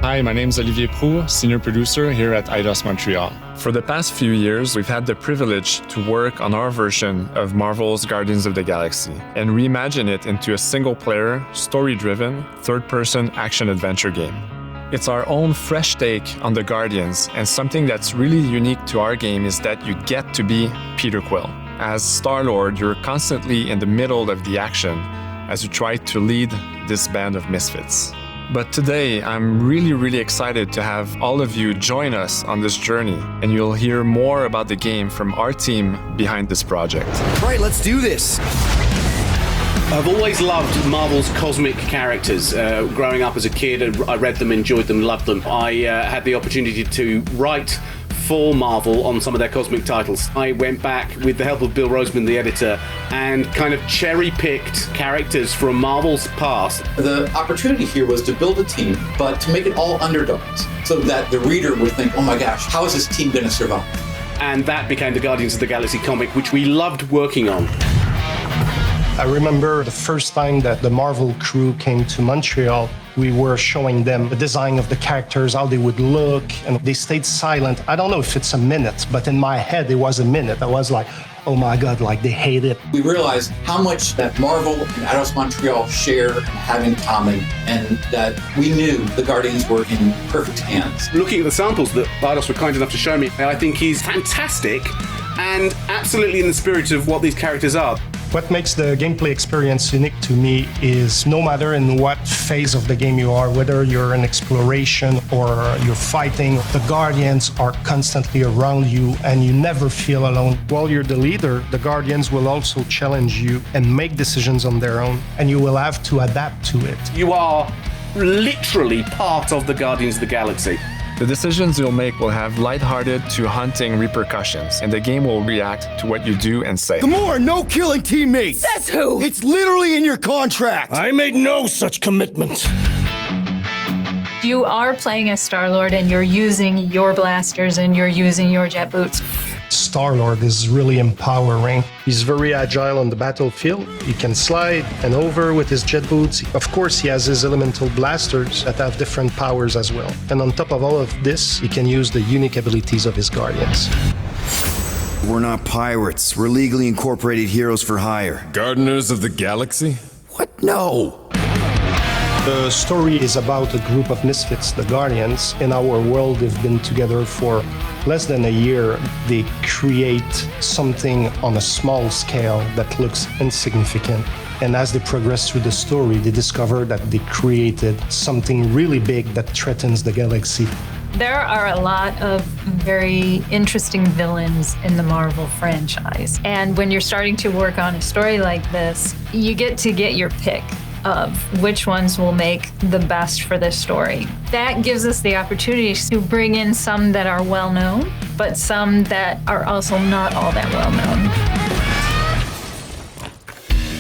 Hi, my name is Olivier Proulx, senior producer here at Eidos Montreal. For the past few years, we've had the privilege to work on our version of Marvel's Guardians of the Galaxy and reimagine it into a single-player, story-driven, third-person action-adventure game. It's our own fresh take on the Guardians, and something that's really unique to our game is that you get to be Peter Quill. As Starlord, you're constantly in the middle of the action as you try to lead this band of misfits. But today, I'm really excited to have all of you join us on this journey, and you'll hear more about the game from our team behind this project. Right, let's do this. I've always loved Marvel's cosmic characters. Growing up as a kid, I read them, enjoyed them, loved them. I had the opportunity to write for Marvel on some of their cosmic titles. I went back with the help of Bill Roseman, the editor, and kind of cherry-picked characters from Marvel's past. The opportunity here was to build a team, but to make it all underdogs, so that the reader would think, oh my gosh, how is this team going to survive? And that became the Guardians of the Galaxy comic, which we loved working on. I remember the first time that the Marvel crew came to Montreal, we were showing them the design of the characters, how they would look, and they stayed silent. I don't know if it's a minute, but in my head, it was a minute. I was like, oh my God, like they hate it. We realized how much that Marvel and Eidos Montreal share and have in common, and that we knew the Guardians were in perfect hands. Looking at the samples that Eidos were kind enough to show me, I think he's fantastic and absolutely in the spirit of what these characters are. What makes the gameplay experience unique to me is no matter in what phase of the game you are, whether you're in exploration or you're fighting, the Guardians are constantly around you and you never feel alone. While you're the leader, the Guardians will also challenge you and make decisions on their own, and you will have to adapt to it. You are literally part of the Guardians of the Galaxy. The decisions you'll make will have lighthearted to haunting repercussions, and the game will react to what you do and say. The more no-killing teammates! Says who? It's literally in your contract! I made no such commitment. You are playing as Starlord and you're using your blasters and you're using your jet boots. Starlord is really empowering. He's very agile on the battlefield. He can slide and over with his jet boots. Of course, he has his elemental blasters that have different powers as well. And on top of all of this, he can use the unique abilities of his Guardians. We're not pirates. We're legally incorporated heroes for hire. Gardeners of the Galaxy? What? No. The story is about a group of misfits, the Guardians. In our world, they've been together for less than a year. They create something on a small scale that looks insignificant. And as they progress through the story, they discover that they created something really big that threatens the galaxy. There are a lot of very interesting villains in the Marvel franchise. And when you're starting to work on a story like this, you get to get your pick of which ones will make the best for this story. That gives us the opportunity to bring in some that are well known, but some that are also not all that well known.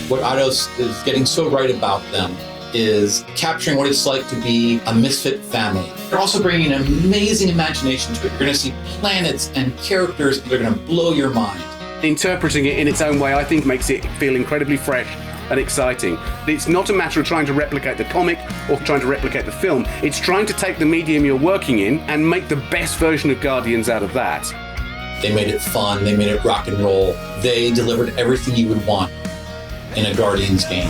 What Eidos is getting so right about them is capturing what it's like to be a misfit family. They're also bringing an amazing imagination to it. You're going to see planets and characters that are going to blow your mind. Interpreting it in its own way, I think, makes it feel incredibly fresh and exciting. It's not a matter of trying to replicate the comic or trying to replicate the film. It's trying to take the medium you're working in and make the best version of Guardians out of that. They made it fun. They made it rock and roll. They delivered everything you would want in a Guardians game.